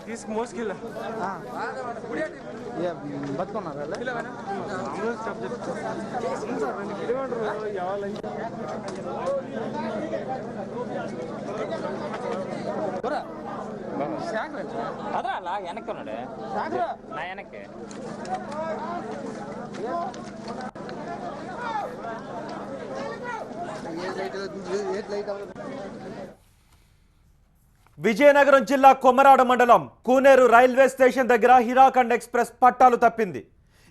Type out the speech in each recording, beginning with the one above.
తీసుకు మోసుకెళ్ళా బతుకున్నారు అదా అలా వెనక్కి ఉన్నాడు నా వెనక్కి విజయనగరం జిల్లా కొమరాడ మండలం కూనేరు రైల్వే స్టేషన్ దగ్గర హిరాఖండ్ ఎక్స్ప్రెస్ పట్టాలు తప్పింది.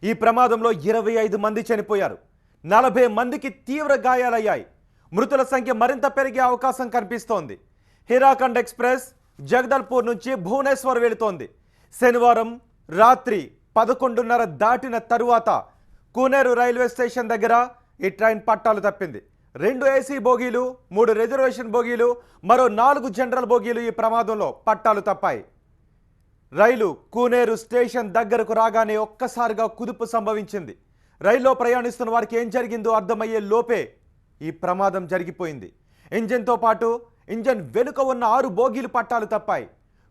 ఈ ప్రమాదంలో 25 మంది చనిపోయారు, 40 మందికి తీవ్ర గాయాలయ్యాయి. మృతుల సంఖ్య మరింత పెరిగే అవకాశం కనిపిస్తోంది. హిరాఖండ్ ఎక్స్ప్రెస్ జగదల్పూర్ నుంచి భువనేశ్వర్ వెళుతోంది. శనివారం రాత్రి 11:30 దాటిన తరువాత కూనేరు రైల్వే స్టేషన్ దగ్గర ఈ ట్రైన్ పట్టాలు తప్పింది. 2 ఏసీ బోగీలు, 3 రిజర్వేషన్ బోగీలు, మరో 4 జనరల్ బోగీలు ఈ ప్రమాదంలో పట్టాలు తప్పాయి. రైలు కూనేరు స్టేషన్ దగ్గరకు రాగానే ఒక్కసారిగా కుదుపు సంభవించింది. రైల్లో ప్రయాణిస్తున్న వారికి ఏం జరిగిందో అర్థమయ్యే లోపే ఈ ప్రమాదం జరిగిపోయింది. ఇంజన్తో పాటు ఇంజన్ వెనుక ఉన్న 6 బోగీలు పట్టాలు తప్పాయి.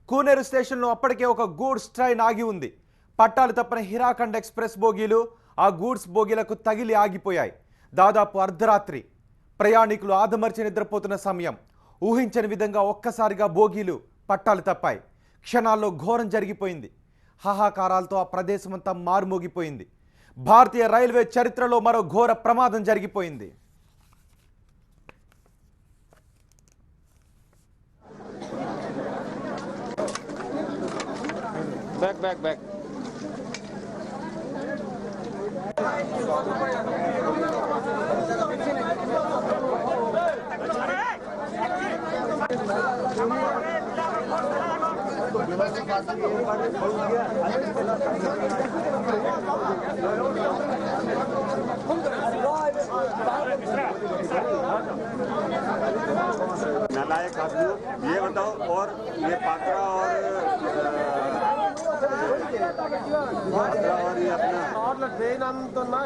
కూనేరు స్టేషన్లో అప్పటికే ఒక గూడ్స్ ట్రైన్ ఆగి ఉంది. పట్టాలు తప్పిన హిరాఖండ్ ఎక్స్ప్రెస్ బోగీలు ఆ గూడ్స్ బోగీలకు తగిలి ఆగిపోయాయి. దాదాపు అర్ధరాత్రి ప్రయాణికులు ఆదమర్చి నిద్రపోతున్న సమయం. ఊహించని విధంగా ఒక్కసారిగా బోగీలు పట్టాలు తప్పాయి. క్షణాల్లో ఘోరం జరిగిపోయింది. హాహాకారాలతో ఆ ప్రదేశమంతా మారుమోగిపోయింది. భారతీయ రైల్వే చరిత్రలో మరో ఘోర ప్రమాదం జరిగిపోయింది. बैक बैक बैक नालायक आदमी ये बताओ और ये पात्रा और ये अपना ट्रेन अंतना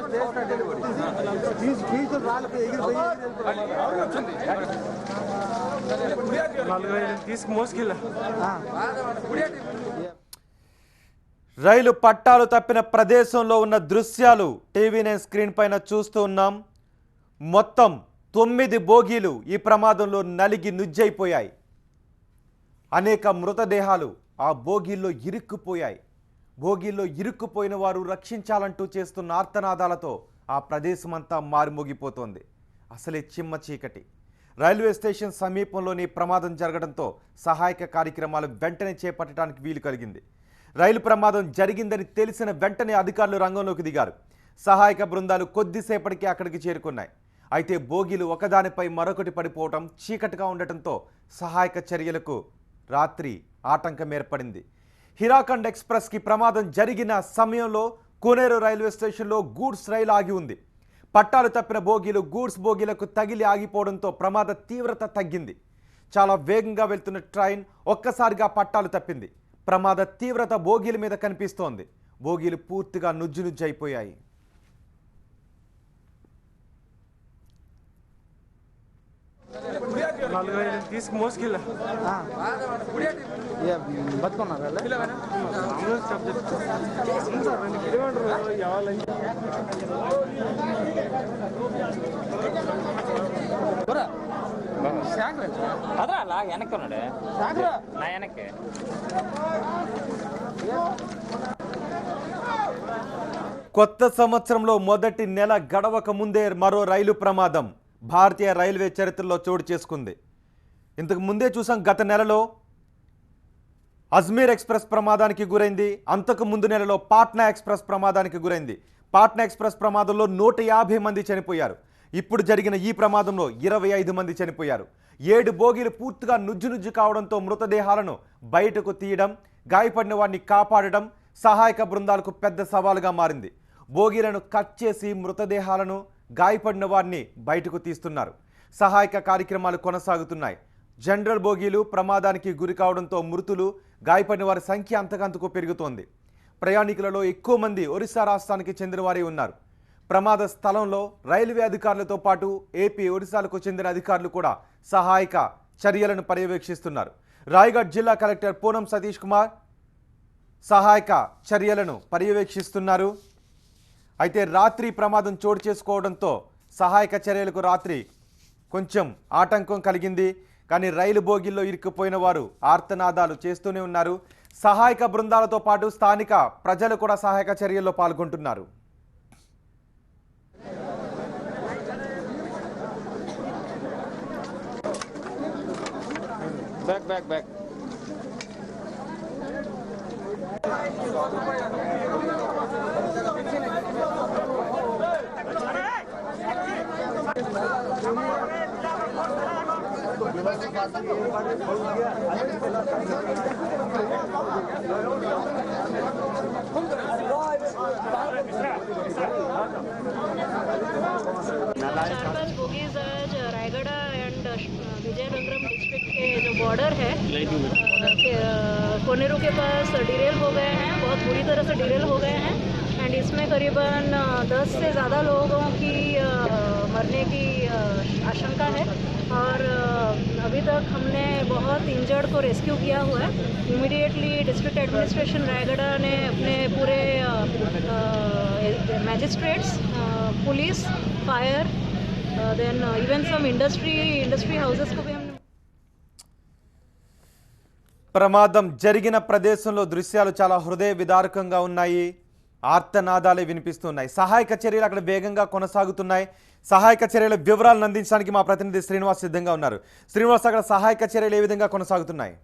తీసుకు మోసుకెళ్ళా రైలు పట్టాలు తప్పిన ప్రదేశంలో ఉన్న దృశ్యాలు టీవీ9 స్క్రీన్ పైన చూస్తూ ఉన్నాం. మొత్తం 9 బోగీలు ఈ ప్రమాదంలో నలిగి నుజ్జైపోయాయి. అనేక మృతదేహాలు ఆ బోగీల్లో ఇరుక్కుపోయాయి. బోగీల్లో ఇరుక్కుపోయిన వారు రక్షించాలంటూ చేస్తున్న ఆర్తనాదాలతో ఆ ప్రదేశమంతా మారుమోగిపోతోంది. అసలే చిమ్మ చీకటి. రైల్వే స్టేషన్ సమీపంలోని ప్రమాదం జరగడంతో సహాయక కార్యక్రమాలు వెంటనే చేపట్టడానికి వీలు కలిగింది. రైలు ప్రమాదం జరిగిందని తెలిసిన వెంటనే అధికారులు రంగంలోకి దిగారు. సహాయక బృందాలు కొద్దిసేపటికి అక్కడికి చేరుకున్నాయి. అయితే బోగీలు ఒకదానిపై మరొకటి పడిపోవటం, చీకటిగా ఉండటంతో సహాయక చర్యలకు రాత్రి ఆటంకం ఏర్పడింది. హిరాఖండ్ ఎక్స్ప్రెస్కి ప్రమాదం జరిగిన సమయంలో కూనేరు రైల్వే స్టేషన్లో గూడ్స్ రైలు ఆగి ఉంది. పట్టాలు తప్పిన బోగీలు గూడ్స్ బోగీలకు తగిలి ఆగిపోవడంతో ప్రమాద తీవ్రత తగ్గింది. చాలా వేగంగా వెళ్తున్న ట్రైన్ ఒక్కసారిగా పట్టాలు తప్పింది. ప్రమాద తీవ్రత బోగీల మీద కనిపిస్తోంది. బోగీలు పూర్తిగా నుజ్జునుజ్జైపోయాయి. తీసుకు మోసుకెళ్ళా బతుకున్నారు అదా అలా వెనక్కి ఉన్నాడు నా వెనక్కి కొత్త సంవత్సరంలో మొదటి నెల గడవక ముందే మరో రైలు ప్రమాదం భారతీయ రైల్వే చరిత్రలో చోటు చేసుకుంది. ఇంతకు ముందే చూసాం, గత నెలలో అజ్మీర్ ఎక్స్ప్రెస్ ప్రమాదానికి గురైంది. అంతకు ముందు నెలలో పాట్నా ఎక్స్ప్రెస్ ప్రమాదానికి గురైంది. పాట్నా ఎక్స్ప్రెస్ ప్రమాదంలో 150 మంది చనిపోయారు. ఇప్పుడు జరిగిన ఈ ప్రమాదంలో 25 మంది చనిపోయారు. 7 బోగీలు పూర్తిగా నుజ్జు కావడంతో మృతదేహాలను బయటకు తీయడం, గాయపడిన వారిని కాపాడడం సహాయక బృందాలకు పెద్ద సవాలుగా మారింది. బోగీలను కట్ చేసి మృతదేహాలను, గాయపడిన వారిని బయటకు తీస్తున్నారు. సహాయక కార్యక్రమాలు కొనసాగుతున్నాయి. జనరల్ బోగీలు ప్రమాదానికి గురి కావడంతో మృతులు, గాయపడిన వారి సంఖ్య అంతకంతకు పెరుగుతోంది. ప్రయాణికులలో ఎక్కువ మంది ఒరిస్సా రాష్ట్రానికి చెందిన వారే ఉన్నారు. ప్రమాద స్థలంలో రైల్వే అధికారులతో పాటు ఏపీ ఒడిశాలకు చెందిన అధికారులు కూడా సహాయక చర్యలను పర్యవేక్షిస్తున్నారు. రాయగఢ్ జిల్లా కలెక్టర్ పూనం సతీష్ కుమార్ సహాయక చర్యలను పర్యవేక్షిస్తున్నారు. అయితే రాత్రి ప్రమాదం చోటు చేసుకోవడంతో సహాయక చర్యలకు రాత్రి కొంచెం ఆటంకం కలిగింది. కానీ రైలు బోగిల్లో ఇరుక్కుపోయిన వారు ఆర్తనాదాలు చేస్తూనే ఉన్నారు. సహాయక బృందాలతో పాటు స్థానిక ప్రజలు కూడా సహాయక చర్యల్లో పాల్గొంటున్నారు. बैक बैक बैक बोगीज आज रायगढ़ एंड विजयनगरम डिस्ट्रिक्ट के जो बॉर्डर है कोनेरू के पास डिरेल हो गए हैं, बहुत बुरी तरह से डिरेल हो गए हैं एंड इसमें करीबन 10 से ज़्यादा लोगों की मरने की आशंका है और अभी तक हमने बहुत इंजर्ड को रेस्क्यू किया हुआ है. इमीडिएटली डिस्ट्रिक्ट एडमिनिस्ट्रेशन रायगढ़ ने अपने पूरे magistrates, police, fire, then even some industry houses को भी हमने ప్రమాదం జరిగిన ప్రదేశంలో దృశ్యాలు చాలా హృదయ విదారకంగా ఉన్నాయి. ఆర్తనాదాలే వినిపిస్తున్నాయి. సహాయక చర్యలు అక్కడ వేగంగా కొనసాగుతున్నాయి. సహాయక చర్యల వివరాలను అందించడానికి మా ప్రతినిధి శ్రీనివాస్ సిద్ధంగా ఉన్నారు. శ్రీనివాస్, అక్కడ సహాయక చర్యలు ఏ విధంగా కొనసాగుతున్నాయి?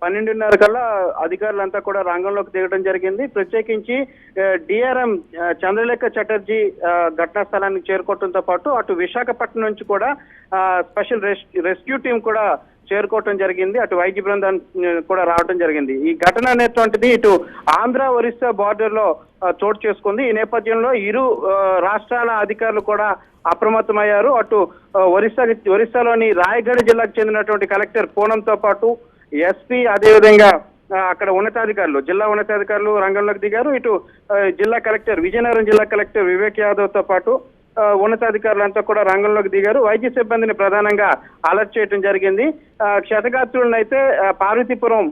పన్నెండున్నర కల్లా అధికారులంతా కూడా రంగంలోకి దిగడం జరిగింది. ప్రత్యేకించి డిఆర్ఎం చంద్రలేఖ చటర్జీ ఘటనా స్థలానికి చేరుకోవడంతో పాటు అటు విశాఖపట్నం నుంచి కూడా స్పెషల్ రెస్క్యూ టీం కూడా చేరుకోవటం జరిగింది. అటు వైద్య బృందం కూడా రావడం జరిగింది. ఈ ఘటన అనేటువంటిది ఇటు ఆంధ్ర ఒరిస్సా బార్డర్ లో చోటు చేసుకుంది. ఈ నేపథ్యంలో ఇరు రాష్ట్రాల అధికారులు కూడా అప్రమత్తమయ్యారు. అటు ఒరిస్సాలోని రాయగఢ్ జిల్లాకు చెందినటువంటి కలెక్టర్ పూనంతో పాటు ఎస్పీ, అదేవిధంగా అక్కడ ఉన్నతాధికారులు, జిల్లా ఉన్నతాధికారులు రంగంలోకి దిగారు. ఇటు జిల్లా కలెక్టర్, విజయనగరం జిల్లా కలెక్టర్ వివేక్ యాదవ్ తో పాటు ఉన్నతాధికారులంతా కూడా రంగంలోకి దిగారు. వైద్య సిబ్బందిని ప్రధానంగా అలర్ట్ చేయడం జరిగింది. క్షతగాత్రులను అయితే పార్వతీపురం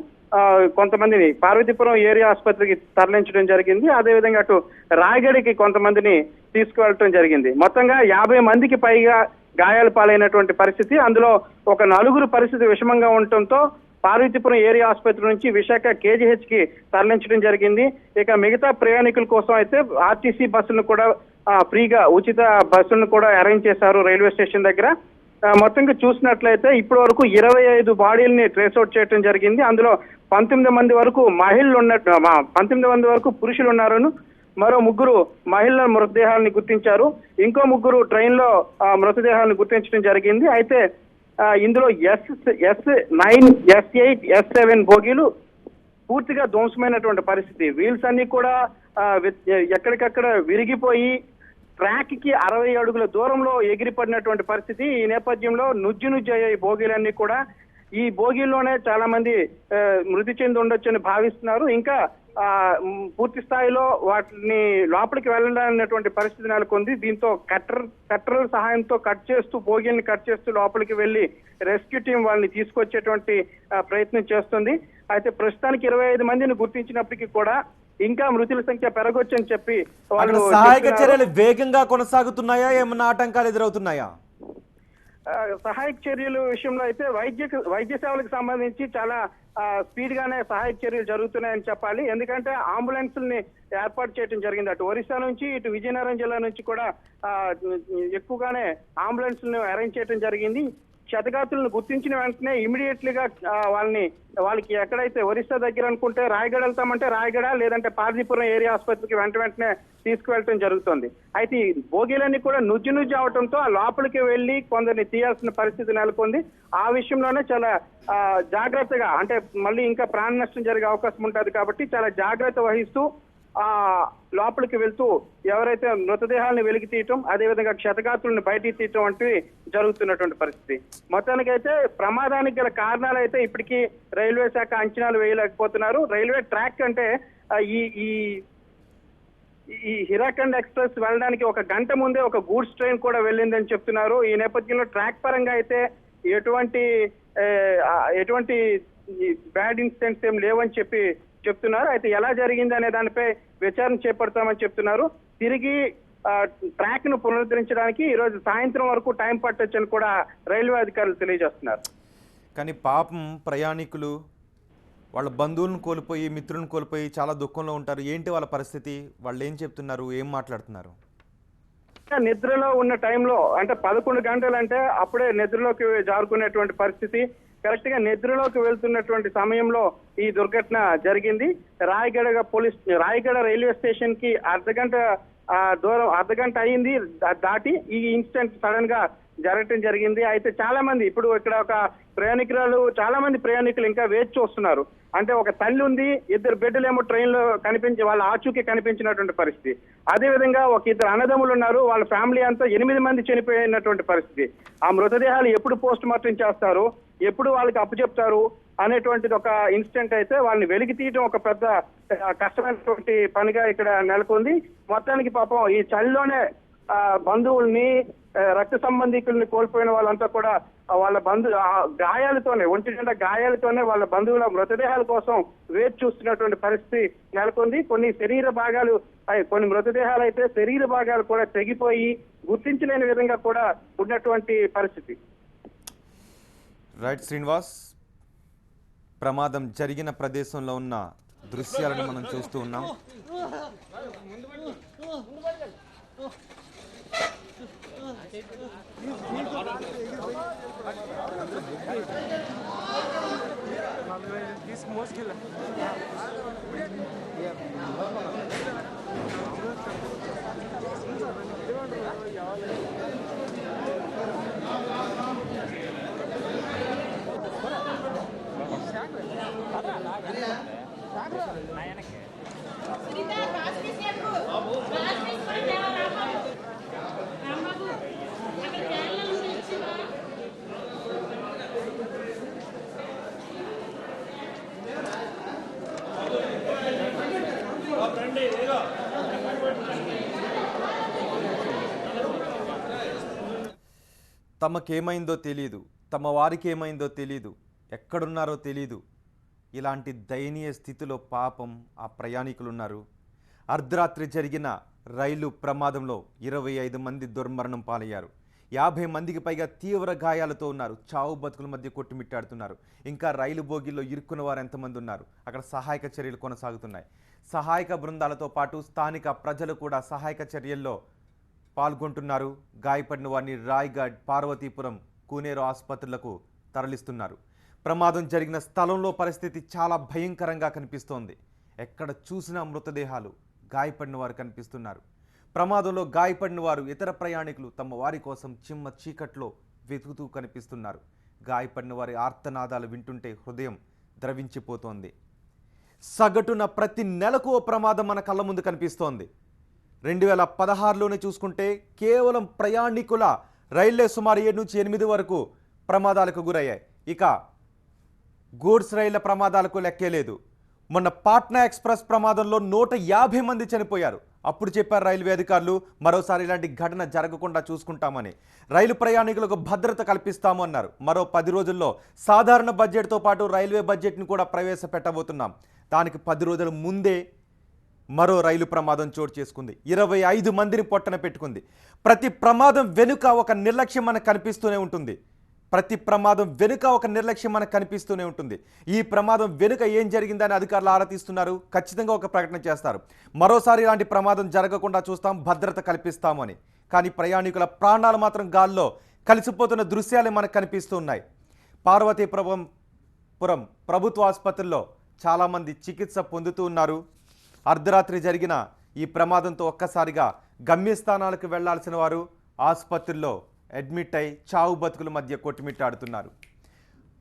కొంతమందిని పార్వతీపురం ఏరియా ఆసుపత్రికి తరలించడం జరిగింది. అదేవిధంగా అటు రాయగఢ్కి కొంతమందిని తీసుకువెళ్ళటం జరిగింది. మొత్తంగా 50 మందికి పైగా గాయాల పాలైనటువంటి పరిస్థితి. అందులో ఒక 4 పరిస్థితి విషమంగా ఉండటంతో పార్వతీపురం ఏరియా ఆసుపత్రి నుంచి విశాఖ కేజీహెచ్ కి తరలించడం జరిగింది. ఇక మిగతా ప్రయాణికుల కోసం అయితే ఆర్టీసీ బస్సులను కూడా ఫ్రీగా ఉచిత బస్సులను కూడా అరేంజ్ చేశారు రైల్వే స్టేషన్ దగ్గర. మొత్తంగా చూసినట్లయితే ఇప్పటి వరకు 25 బాడీలని ట్రేస్ అవుట్ చేయడం జరిగింది. అందులో 19 మంది వరకు మహిళలు ఉన్నట్టు, 19 మంది వరకు పురుషులు ఉన్నారని, మరో 3 మహిళల మృతదేహాలను గుర్తించారు. ఇంకో 3 ట్రైన్ లో మృతదేహాలను గుర్తించడం జరిగింది. అయితే ఇందులో S9, S8, S7 బోగీలు పూర్తిగా ధ్వంసమైనటువంటి పరిస్థితి. వీల్స్ అన్ని కూడా ఎక్కడికక్కడ విరిగిపోయి ట్రాక్ కి 60 అడుగుల దూరంలో ఎగిరిపడినటువంటి పరిస్థితి. ఈ నేపథ్యంలో నుజ్జు అయ్యాయి బోగీలన్నీ కూడా. ఈ బోగీల్లోనే చాలా మంది మృతి చెంది ఉండొచ్చని భావిస్తున్నారు. ఇంకా పూర్తి స్థాయిలో వాటిని లోపలికి వెళ్ళాలనేటువంటి పరిస్థితి నెలకొంది. దీంతో కట్టర్ సహాయంతో బోగీల్ని కట్ చేస్తూ లోపలికి వెళ్లి రెస్క్యూ టీం వాళ్ళని తీసుకొచ్చేటువంటి ప్రయత్నం చేస్తుంది. అయితే ప్రస్తుతానికి 25 మందిని గుర్తించినప్పటికీ కూడా ఇంకా మృతుల సంఖ్య పెరగొచ్చని చెప్పి వాళ్ళు సహాయక చర్యలు వేగంగా కొనసాగుతున్నాయా, ఏమన్నా ఆటంకాలు ఎదురవుతున్నాయా? సహాయక చర్యల విషయంలో అయితే వైద్య సేవలకు సంబంధించి చాలా స్పీడ్ గానే సహాయక చర్యలు జరుగుతున్నాయని చెప్పాలి. ఎందుకంటే అంబులెన్స్ని ఏర్పాటు చేయడం జరిగింది. అటు ఒరిస్సా నుంచి ఇటు విజయనగరం జిల్లా నుంచి కూడా ఎక్కువగానే అంబులెన్స్లను అరేంజ్ చేయడం జరిగింది. క్షతగాత్రులను గుర్తించిన వెంటనే ఇమీడియట్లీగా వాళ్ళకి ఎక్కడైతే ఒరిస్సా దగ్గర అనుకుంటే రాయగఢ్ వెళ్తామంటే రాయగఢ, లేదంటే పార్వతీపురం ఏరియా ఆసుపత్రికి వెంటనే తీసుకువెళ్ళటం జరుగుతుంది. అయితే ఈ బోగీలన్నీ కూడా నుజ్జు అవడంతో ఆ లోపలికి వెళ్లి కొందరిని తీయాల్సిన పరిస్థితి నెలకొంది. ఆ విషయంలోనే చాలా జాగ్రత్తగా, అంటే మళ్ళీ ఇంకా ప్రాణ నష్టం జరిగే అవకాశం ఉంటుంది కాబట్టి చాలా జాగ్రత్త వహిస్తూ లోపలికి వెళ్తూ ఎవరైతే మృతదేహాలను వెలికి తీయటం, అదేవిధంగా క్షతగాత్రులను బయటికి తీయటం వంటివి జరుగుతున్నటువంటి పరిస్థితి. మొత్తానికైతే ప్రమాదానికి గల కారణాలు అయితే ఇప్పటికీ రైల్వే శాఖ అంచనాలు వేయలేకపోతున్నారు. రైల్వే ట్రాక్ అంటే ఈ ఈ హీరాఖండ్ ఎక్స్ప్రెస్ వెళ్ళడానికి ఒక గంట ముందే ఒక గూడ్స్ ట్రైన్ కూడా వెళ్ళిందని చెప్తున్నారు. ఈ నేపథ్యంలో ట్రాక్ పరంగా అయితే ఎటువంటి బ్యాడ్ ఇన్సిడెంట్స్ ఏం లేవని చెప్తున్నారు. అయితే ఎలా జరిగింది అనే దానిపై విచారణ చేపడతామని చెప్తున్నారు. తిరిగి ట్రాక్ ను పునరుద్ధరించడానికి ఈ రోజు సాయంత్రం వరకు టైం పట్టొచ్చని కూడా రైల్వే అధికారులు తెలియజేస్తున్నారు. కానీ పాపం ప్రయాణికులు వాళ్ళ బంధువులను కోల్పోయి మిత్రులను కోల్పోయి చాలా దుఃఖంలో ఉంటారు. ఏంటి వాళ్ళ పరిస్థితి? వాళ్ళు ఏం చెప్తున్నారు, ఏం మాట్లాడుతున్నారు? నిద్రలో ఉన్న టైంలో అంటే 11 గంటలు అంటే అప్పుడే నిద్రలోకి జారుకునేటువంటి పరిస్థితి. కరెక్ట్ గా నిద్రలోకి వెళ్తున్నటువంటి సమయంలో ఈ దుర్ఘటన జరిగింది. రాయగడ రైల్వే స్టేషన్ కి అర్ధగంట అయింది దాటి ఈ ఇన్సిడెంట్ సడన్ గా జరగటం జరిగింది. అయితే చాలా మంది ఇప్పుడు ఇక్కడ ఒక చాలా మంది ప్రయాణికులు ఇంకా వేచి చూస్తున్నారు. అంటే ఒక తల్లి ఉంది, 2 బిడ్డలేమో ట్రైన్ లో వాళ్ళ ఆచూకీ కనిపించినటువంటి పరిస్థితి. అదే విధంగా ఒక 2 అన్నదమ్ములు ఉన్నారు, వాళ్ళ ఫ్యామిలీ అంతా 8 మంది చనిపోయినటువంటి పరిస్థితి. ఆ మృతదేహాలు ఎప్పుడు పోస్ట్ మార్టం చేస్తారు, ఎప్పుడు వాళ్ళకి అప్పచెప్తారు అనేటువంటిది ఒక ఇన్సిడెంట్. అయితే వాళ్ళని వెలికి తీయడం ఒక పెద్ద కష్టమైనటువంటి పనిగా ఇక్కడ నెలకొంది. మొత్తానికి పాపం ఈ చలిలోనే బంధువుల్ని, రక్త సంబంధికుల్ని కోల్పోయిన వాళ్ళంతా కూడా వాళ్ళ గాయాలతోనే, ఒంటి నిండా గాయాలతోనే వాళ్ళ బంధువుల మృతదేహాల కోసం వేచి చూస్తున్నటువంటి పరిస్థితి నెలకొంది. కొన్ని మృతదేహాలు అయితే శరీర భాగాలు కూడా తెగిపోయి గుర్తించలేని విధంగా కూడా ఉన్నటువంటి పరిస్థితి. రైట్ శ్రీనివాస్, ప్రమాదం జరిగిన ప్రదేశంలో ఉన్న దృశ్యాలను మనం చూస్తూ ఉన్నాం. मुश्किल है. తమకేమైందో తెలియదు, తమ వారికి ఏమైందో తెలియదు, ఎక్కడున్నారో తెలియదు. ఇలాంటి దయనీయ స్థితిలో పాపం ఆ ప్రయాణికులు ఉన్నారు. అర్ధరాత్రి జరిగిన రైలు ప్రమాదంలో 25 మంది దుర్మరణం పాలయ్యారు. 50 మందికి పైగా తీవ్ర గాయాలతో ఉన్నారు. చావు బతుకుల మధ్య కొట్టుమిట్టాడుతున్నారు. ఇంకా రైలు బోగిల్లో ఇరుక్కున్న వారు ఎంతమంది ఉన్నారు? అక్కడ సహాయక చర్యలు కొనసాగుతున్నాయి. సహాయక బృందాలతో పాటు స్థానిక ప్రజలు కూడా సహాయక చర్యల్లో పాల్గొంటున్నారు. గాయపడిన వారిని రాయ్గఢ్, పార్వతీపురం, కూనేరు ఆసుపత్రులకు తరలిస్తున్నారు. ప్రమాదం జరిగిన స్థలంలో పరిస్థితి చాలా భయంకరంగా కనిపిస్తోంది. ఎక్కడ చూసినా మృతదేహాలు, గాయపడిన వారు కనిపిస్తున్నారు. ప్రమాదంలో గాయపడిన వారు, ఇతర ప్రయాణికులు తమ వారి కోసం చిమ్మ చీకట్లో వెతుకుతూ కనిపిస్తున్నారు. గాయపడిన వారి ఆర్తనాదాలు వింటుంటే హృదయం ద్రవించిపోతోంది. సగటున ప్రతి నెలకు ఓ ప్రమాదం మన కళ్ళ ముందు కనిపిస్తోంది. 2016లోనే చూసుకుంటే కేవలం ప్రయాణికుల రైళ్లే సుమారు 7 నుంచి 8 వరకు ప్రమాదాలకు గురయ్యాయి. ఇక గూడ్స్ రైళ్ల ప్రమాదాలకు లెక్కే లేదు. మొన్న పాట్నా ఎక్స్ప్రెస్ ప్రమాదంలో 150 మంది చనిపోయారు. అప్పుడు చెప్పారు రైల్వే అధికారులు, మరోసారి ఇలాంటి ఘటన జరగకుండా చూసుకుంటామని, రైలు ప్రయాణికులకు భద్రత కల్పిస్తాము అన్నారు. మరో 10 రోజుల్లో సాధారణ బడ్జెట్తో పాటు రైల్వే బడ్జెట్ని కూడా ప్రవేశపెట్టబోతున్నాం. దానికి 10 రోజుల ముందే మరో రైలు ప్రమాదం చోటు చేసుకుంది. 25 మందిని పొట్టన పెట్టుకుంది. ప్రతి ప్రమాదం వెనుక ఒక నిర్లక్ష్యం మనకు కనిపిస్తూనే ఉంటుంది. ఈ ప్రమాదం వెనుక ఏం జరిగిందని అధికారులు ఆరా తీస్తున్నారు. ఖచ్చితంగా ఒక ప్రకటన చేస్తారు. మరోసారి ఇలాంటి ప్రమాదం జరగకుండా చూస్తాం, భద్రత కల్పిస్తాము అని. కానీ ప్రయాణికుల ప్రాణాలు మాత్రం గాల్లో కలిసిపోతున్న దృశ్యాలే మనకు కనిపిస్తూ ఉన్నాయి. పార్వతీపురం ప్రభుత్వ ఆసుపత్రుల్లో చాలామంది చికిత్స పొందుతూ ఉన్నారు. అర్ధరాత్రి జరిగిన ఈ ప్రమాదంతో ఒక్కసారిగా గమ్యస్థానాలకు వెళ్లాల్సిన వారు ఆసుపత్రుల్లో అడ్మిట్ అయి చావు బతుకుల మధ్య కొట్టుమిట్టాడుతున్నారు.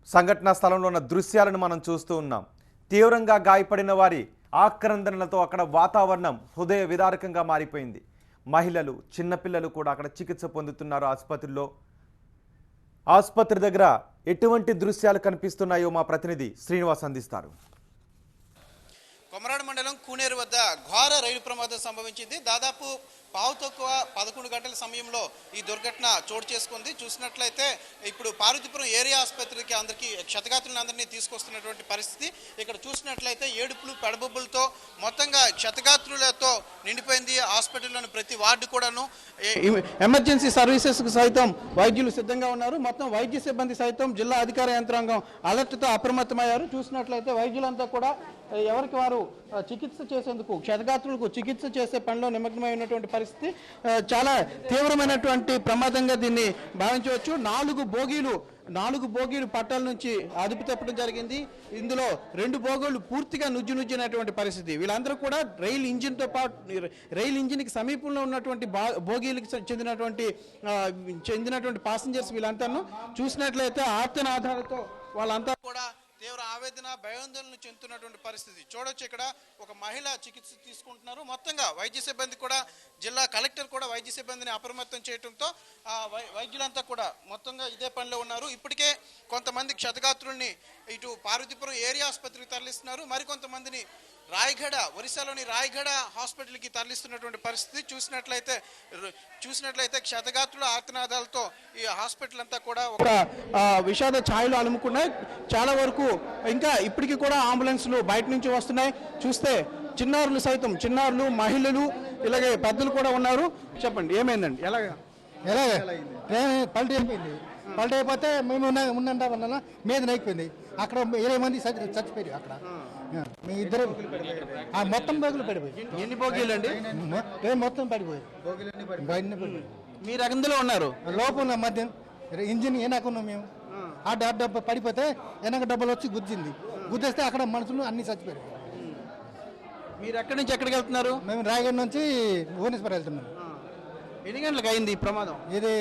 సంఘటనా స్థలంలో ఉన్న దృశ్యాలను మనం చూస్తూ ఉన్నాం. తీవ్రంగా గాయపడిన వారి ఆక్రందనలతో అక్కడ వాతావరణం హృదయ విదారకంగా మారిపోయింది. మహిళలు, చిన్నపిల్లలు కూడా అక్కడ చికిత్స పొందుతున్నారు ఆసుపత్రిలో. ఆసుపత్రి దగ్గర ఎటువంటి దృశ్యాలు కనిపిస్తున్నాయో మా ప్రతినిధి శ్రీనివాస్ అందిస్తారు. కొమరాడ మండలం కూనేరు వద్ద ఘోర రైలు ప్రమాదం సంభవించింది. దాదాపు పావు తక్కువ 11 గంటల సమయంలో ఈ దుర్ఘటన చోటు చేసుకుంది. చూసినట్లయితే ఇప్పుడు పార్వతీపురం ఏరియా ఆసుపత్రికి అందరికీ క్షతగాత్రులందరినీ తీసుకొస్తున్నటువంటి పరిస్థితి. ఇక్కడ చూసినట్లయితే ఏడుపులు పెడబొబ్బులతో మొత్తంగా క్షతగాత్రులతో నిండిపోయింది హాస్పిటల్లోని ప్రతి వార్డు కూడాను. ఎమర్జెన్సీ సర్వీసెస్కు సైతం వైద్యులు సిద్ధంగా ఉన్నారు. మొత్తం వైద్య సిబ్బంది సైతం జిల్లా అధికార యంత్రాంగం అలర్ట్తో అప్రమత్తమయ్యారు. చూసినట్లయితే వైద్యులంతా కూడా ఎవరికి వారు చికిత్స చేసేందుకు, క్షతగాత్రులకు చికిత్స చేసే పనిలో నిమగ్నమై ఉన్నటువంటి పరిస్థితి. చాలా తీవ్రమైనటువంటి ప్రమాదంగా దీన్ని భావించవచ్చు. 4 బోగీలు పట్టాల నుంచి అదుపు తప్పడం జరిగింది. ఇందులో 2 బోగీలు పూర్తిగా నుజ్జునటువంటి పరిస్థితి. వీళ్ళందరూ కూడా రైలు ఇంజిన్కి సమీపంలో ఉన్నటువంటి బోగీలకు చెందినటువంటి పాసింజర్స్. వీళ్ళంతాను చూసినట్లయితే ఆర్తనాదాలతో వాళ్ళంతా కూడా తీవ్ర ఆవేదన, భయాందోళన చెందుతున్నటువంటి పరిస్థితి చూడొచ్చు. ఇక్కడ ఒక మహిళ చికిత్స తీసుకుంటున్నారు. మొత్తంగా వైద్య సిబ్బంది కూడా, జిల్లా కలెక్టర్ కూడా వైద్య సిబ్బందిని అప్రమత్తం చేయడంతో వైద్యులంతా కూడా మొత్తంగా ఇదే పనిలో ఉన్నారు. ఇప్పటికే కొంతమంది క్షతగాత్రుల్ని ఇటు పార్వతీపురం ఏరియా ఆసుపత్రికి తరలిస్తున్నారు. మరికొంతమందిని ఒరిస్సాలోని రాయగఢ హాస్పిటల్కి తరలిస్తున్నటువంటి పరిస్థితి. చూసినట్లయితే క్షతగాత్రుల ఆర్తనాదాలతో ఈ హాస్పిటల్ అంతా కూడా ఒక విషాద ఛాయలు అలుముకున్నాయి. చాలా వరకు ఇంకా ఇప్పటికీ కూడా అంబులెన్స్లు బయట నుంచి వస్తున్నాయి. చూస్తే చిన్నారులు, మహిళలు, ఇలాగే పెద్దలు కూడా ఉన్నారు. చెప్పండి, ఏమైందండి? ఎలాగే పల్టీ అయిపోయింది. పల్టీ అయిపోతే మేము ఉన్నంత వల్ల మీద నైపోయింది. అక్కడ 20 మంది చచ్చిపోయారు. అక్కడ మీ ఇద్దరు మొత్తం బోగులు పడిపోయి. ఎన్ని బోగీలు అండి? మొత్తం పడిపోయి. మీరు అందులో ఉన్నారు? లోపల మధ్య ఇంజిన్ వెనకున్నాం మేము. ఆ డబ్బా పడిపోతే వెనక డబ్బులు వచ్చి గుద్దేస్తే అక్కడ మనుషులు అన్ని చచ్చిపోయారు. మీరు ఎక్కడి నుంచి ఎక్కడికి వెళ్తున్నారు? మేము రాయగఢ నుంచి భువనేశ్వర్ వెళ్తున్నాం. ఎన్ని గంటలకు అయింది ఈ ప్రమాదం? ఇది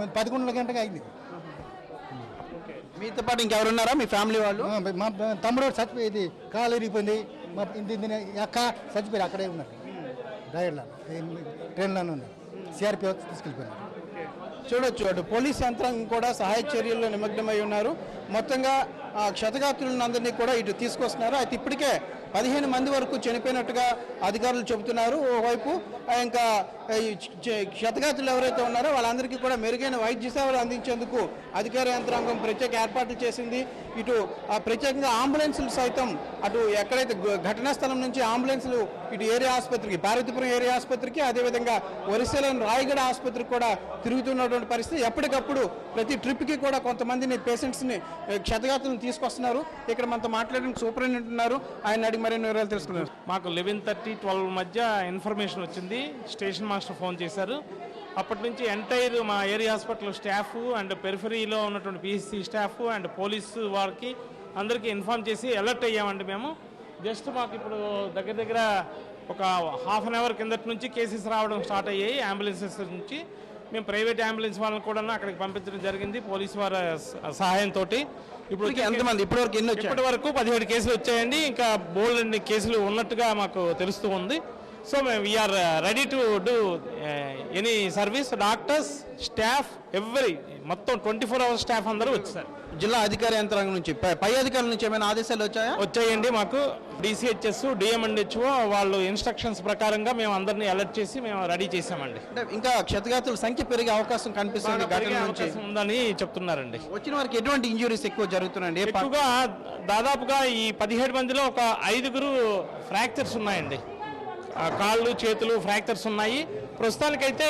11 గంటలకు అయింది. మీతో పాటు ఇంకెవరున్నారా మీ ఫ్యామిలీ వాళ్ళు? మా తమ్ముడు చచ్చిపోయింది, కాలు ఇరిగిపోయింది. మా అక్క చచ్చిపోయారు. అక్కడే ఉన్నారు. రాయగఢలో ట్రైన్లోనే ఉన్నారు. సిఆర్పి తీసుకెళ్ళిపోయినారు. చూడొచ్చు, అటు పోలీస్ యంత్రాంగం కూడా సహాయ చర్యల్లో నిమగ్నమై ఉన్నారు. మొత్తంగా క్షతగాత్రులందరినీ కూడా ఇటు తీసుకొస్తున్నారు. అయితే ఇప్పటికే 15 మంది వరకు చనిపోయినట్టుగా అధికారులు చెబుతున్నారు. ఓవైపు ఇంకా క్షతగాత్రులు ఎవరైతే ఉన్నారో వాళ్ళందరికీ కూడా మెరుగైన వైద్య సేవలు అందించేందుకు అధికార యంత్రాంగం ప్రత్యేక ఏర్పాట్లు చేసింది. ఇటు ప్రత్యేకంగా అంబులెన్సులు సైతం అటు ఎక్కడైతే ఘటనా స్థలం నుంచి అంబులెన్సులు ఇటు ఏరియా ఆసుపత్రికి, పార్వతీపురం ఏరియా ఆసుపత్రికి, అదేవిధంగా ఒరిస్సాలోని రాయగఢ ఆసుపత్రికి కూడా తిరుగుతున్నటువంటి పరిస్థితి. ఎప్పటికప్పుడు ప్రతి ట్రిప్కి కూడా కొంతమందిని పేషెంట్స్ని, క్షతగాత్రులను తీసుకొస్తున్నారు. ఇక్కడ మనతో మాట్లాడిన సూపరింటెండెంట్ ఉన్నారు. ఆయన అడిగి మరిన్ని వివరాలు తెలుసుకున్నారు. మాకు 11:30-12 మధ్య ఇన్ఫర్మేషన్ వచ్చింది. స్టేషన్ మాస్టర్ ఫోన్ చేశారు. అప్పటి నుంచి ఎంటైర్ మా ఏరియా హాస్పిటల్ స్టాఫ్ అండ్ పెరిఫరీలో ఉన్నటువంటి పిహెచ్సి స్టాఫ్ అండ్ పోలీసు వారికి అందరికీ ఇన్ఫార్మ్ చేసి అలర్ట్ అయ్యామండి. మేము జస్ట్ మాకు ఇప్పుడు దగ్గర ఒక హాఫ్ అన్ అవర్ కిందటి నుంచి కేసెస్ రావడం స్టార్ట్ అయ్యాయి. అంబులెన్సెస్ నుంచి మేము ప్రైవేట్ అంబులెన్స్ వాళ్ళని కూడా అక్కడికి పంపించడం జరిగింది పోలీసు వారి సహాయంతో. ఇప్పుడు ఎంతమంది ఇప్పటివరకు ఎన్ని వచ్చాయి? ఇప్పటి వరకు 17 కేసులు వచ్చాయండి. ఇంకా బోల్డ్ అన్ని కేసులు ఉన్నట్టుగా మాకు తెలుస్తూ ఉంది. సో మేము we are ready to do any service. Doctors, staff, మొత్తం 24 hours స్టాఫ్ అందరూ వచ్చారు. జిల్లా అధికార యంత్రాంగం నుంచి, పై అధికారుల నుంచి ఏమైనా ఆదేశాలు వచ్చాయండి మాకు. DCHS, DMHO వాళ్ళు ఇన్స్ట్రక్షన్స్ ప్రకారంగా మేము అందరినీ అలర్ట్ చేసి మేము రెడీ చేసామండి. ఇంకా క్షతగాత్రుల సంఖ్య పెరిగే అవకాశం కనిపిస్తుంది ఉందని చెప్తున్నారండి. వచ్చిన వారికి ఎటువంటి ఇంజురీస్ ఎక్కువ జరుగుతున్నాయండి? ఎక్కువగా దాదాపుగా ఈ 17 మందిలో ఒక 5గురు ఫ్రాక్చర్స్ ఉన్నాయండి. కాళ్ళు, చేతులు ఫ్రాక్చర్స్ ఉన్నాయి. ప్రస్తుతానికైతే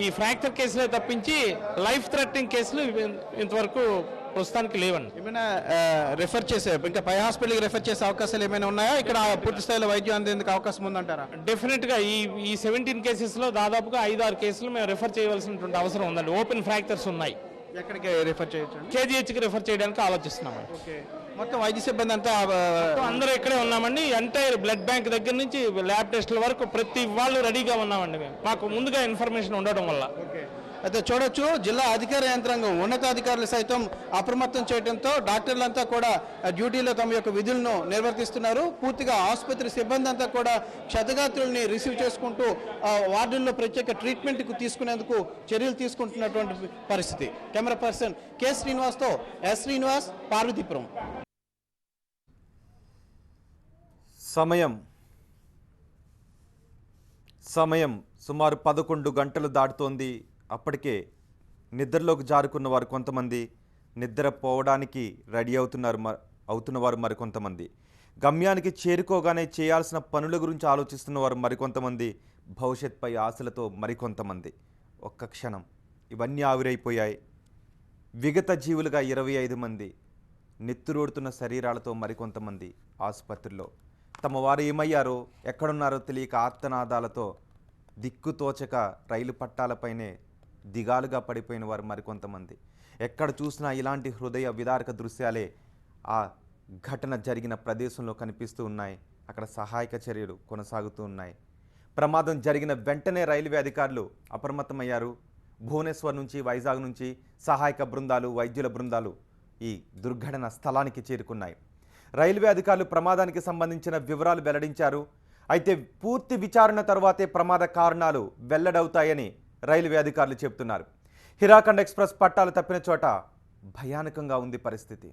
ఈ ఫ్రాక్చర్ కేసులే తప్పించి లైఫ్ థ్రెటనింగ్ కేసులు ఇంతవరకు ప్రస్తుతానికి లేవండి. ఏమైనా రెఫర్ చేసే, ఇంకా పై హాస్పిటల్కి రెఫర్ చేసే అవకాశాలు ఏమైనా ఉన్నాయా? ఇక్కడ పూర్తి స్థాయిలో వైద్యం అందేందుకు అవకాశం ఉందంటారా? డెఫినెట్గా ఈ 17 కేసెస్లో దాదాపుగా 5-6 కేసులు మేము రెఫర్ చేయవలసినటువంటి అవసరం ఉందండి. ఓపెన్ ఫ్రాక్చర్స్ ఉన్నాయి. ఎక్కడికి రెఫర్ చేయొచ్చు? KGHకి రెఫర్ చేయడానికి ఆలోచిస్తున్నామండి. మొత్తం వైద్య సిబ్బంది అంతా అందరూ ఇక్కడే ఉన్నామండి. ఎంటైర్ బ్లడ్ బ్యాంక్ దగ్గర నుంచి ల్యాబ్ టెస్టుల వరకు ప్రతి వాళ్ళు రెడీగా ఉన్నామండి. మేము మాకు ముందుగా ఇన్ఫర్మేషన్ ఉండడం వల్ల అయితే చూడొచ్చు జిల్లా అధికార యంత్రాంగం ఉన్నతాధికారులు సైతం అప్రమత్తం చేయడంతో డాక్టర్లంతా కూడా డ్యూటీలో తమ యొక్క విధులను నిర్వర్తిస్తున్నారు. పూర్తిగా ఆసుపత్రి సిబ్బంది అంతా కూడా క్షతగాత్రుల్ని రిసీవ్ చేసుకుంటూ వార్డుల్లో ప్రత్యేక ట్రీట్మెంట్కు తీసుకునేందుకు చర్యలు తీసుకుంటున్నటువంటి పరిస్థితి. కెమెరా పర్సన్ కె శ్రీనివాస్తో ఎస్ శ్రీనివాస్, పార్వతీపురం. సమయం సుమారు 11 గంటలు దాటుతోంది. అప్పటికే నిద్రలోకి జారుకున్న వారు కొంతమంది, నిద్రపోవడానికి రెడీ అవుతున్నవారు మరికొంతమంది, గమ్యానికి చేరుకోగానే చేయాల్సిన పనుల గురించి ఆలోచిస్తున్నవారు మరికొంతమంది, భవిష్యత్పై ఆశలతో మరికొంతమంది. ఒక్క క్షణం ఇవన్నీ ఆవిరైపోయాయి. విగత జీవులుగా 25 మంది, నెత్తురోడుతున్న శరీరాలతో మరికొంతమంది ఆసుపత్రిలో. తమ వారు ఏమయ్యారో ఎక్కడున్నారో తెలియక ఆర్తనాదాలతో దిక్కుతోచక రైలు పట్టాలపైనే దిగాలుగా పడిపోయిన వారు మరికొంతమంది. ఎక్కడ చూసినా ఇలాంటి హృదయ విదారక దృశ్యాలే ఆ ఘటన జరిగిన ప్రదేశంలో కనిపిస్తూ ఉన్నాయి. అక్కడ సహాయక చర్యలు కొనసాగుతూ ఉన్నాయి. ప్రమాదం జరిగిన వెంటనే రైల్వే అధికారులు అప్రమత్తమయ్యారు. భువనేశ్వర్ నుంచి, వైజాగ్ నుంచి సహాయక బృందాలు, వైద్యుల బృందాలు ఈ దుర్ఘటన స్థలానికి చేరుకున్నాయి. రైల్వే అధికారులు ప్రమాదానికి సంబంధించిన వివరాలు వెల్లడించారు. అయితే పూర్తి విచారణ తర్వాతే ప్రమాద కారణాలు వెల్లడవుతాయని రైల్వే అధికారులు చెబుతున్నారు. హిరాఖండ్ ఎక్స్ప్రెస్ పట్టాలు తప్పిన చోట భయానకంగా ఉంది పరిస్థితి.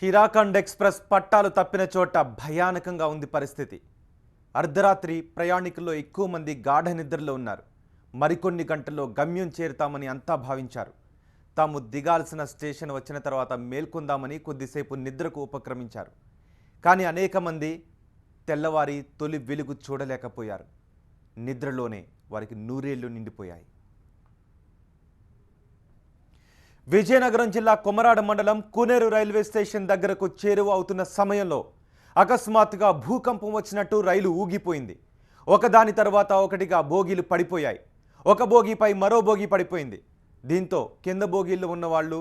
హిరాఖండ్ ఎక్స్ప్రెస్ పట్టాలు తప్పిన చోట భయానకంగా ఉంది పరిస్థితి. అర్ధరాత్రి ప్రయాణికుల్లో ఎక్కువ మంది గాఢ నిద్రలో ఉన్నారు. మరికొన్ని గంటల్లో గమ్యం చేరుతామని అంతా భావించారు. తాము దిగాల్సిన స్టేషన్ వచ్చిన తర్వాత మేల్కొందామని కొద్దిసేపు నిద్రకు ఉపక్రమించారు. కానీ అనేక మంది తెల్లవారి తొలి వెలుగు చూడలేకపోయారు. నిద్రలోనే వారికి నూరేళ్లు నిండిపోయాయి. విజయనగరం జిల్లా కొమరాడ మండలం కూనేరు రైల్వే స్టేషన్ దగ్గరకు చేరువ అవుతున్న సమయంలో అకస్మాత్తుగా భూకంపం వచ్చినట్టు రైలు ఊగిపోయింది. ఒకదాని తర్వాత ఒకటిగా బోగీలు పడిపోయాయి. ఒక బోగీపై మరో బోగీ పడిపోయింది. దీంతో కింద బోగీల్లో ఉన్న వాళ్ళు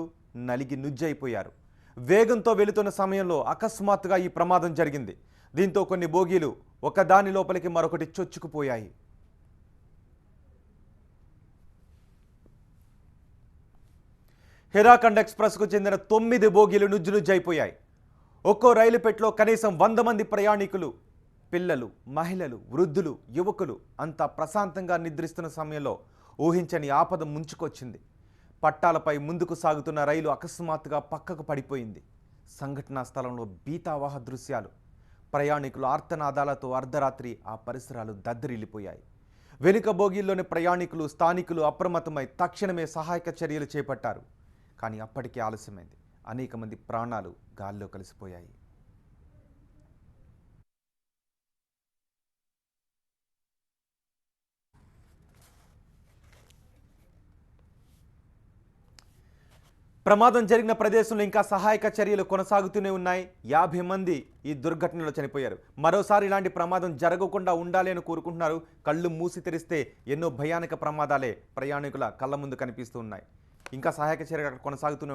నలిగి నుజ్జైపోయారు. వేగంతో వెళుతున్న సమయంలో అకస్మాత్తుగా ఈ ప్రమాదం జరిగింది. దీంతో కొన్ని బోగీలు ఒకదాని లోపలికి మరొకటి చొచ్చుకుపోయాయి. హిరాఖండ్ ఎక్స్ప్రెస్కు చెందిన 9 బోగీలు నుజ్జునుజ్జైపోయాయి. ఒక్కో రైలు పెట్టెలో కనీసం 100 మంది ప్రయాణికులు, పిల్లలు, మహిళలు, వృద్ధులు, యువకులు అంతా ప్రశాంతంగా నిద్రిస్తున్న సమయంలో ఊహించని ఆపద ముంచుకొచ్చింది. పట్టాలపై ముందుకు సాగుతున్న రైలు అకస్మాత్తుగా పక్కకు పడిపోయింది. సంఘటనా స్థలంలో భీతావహ దృశ్యాలు. ప్రయాణికులు ఆర్తనాదాలతో అర్ధరాత్రి ఆ పరిసరాలు దద్దరిల్లిపోయాయి. వెనుక బోగీల్లోని ప్రయాణికులు, స్థానికులు అప్రమత్తమై తక్షణమే సహాయక చర్యలు చేపట్టారు. కానీ అప్పటికే ఆలస్యమైంది. అనేక మంది ప్రాణాలు గాల్లో కలిసిపోయాయి. ప్రమాదం జరిగిన ప్రదేశంలో ఇంకా సహాయక చర్యలు కొనసాగుతూనే ఉన్నాయి. 50 మంది ఈ దుర్ఘటనలో చనిపోయారు. మరోసారి ఇలాంటి ప్రమాదం జరగకుండా ఉండాలి అని కోరుకుంటున్నారు. కళ్ళు మూసి తెరిస్తే ఎన్నో భయానక ప్రమాదాలే ప్రయాణికుల కళ్ళ ముందు కనిపిస్తూ ఉన్నాయి. ఇంకా సహాయక చర్యలు కొనసాగుతూనే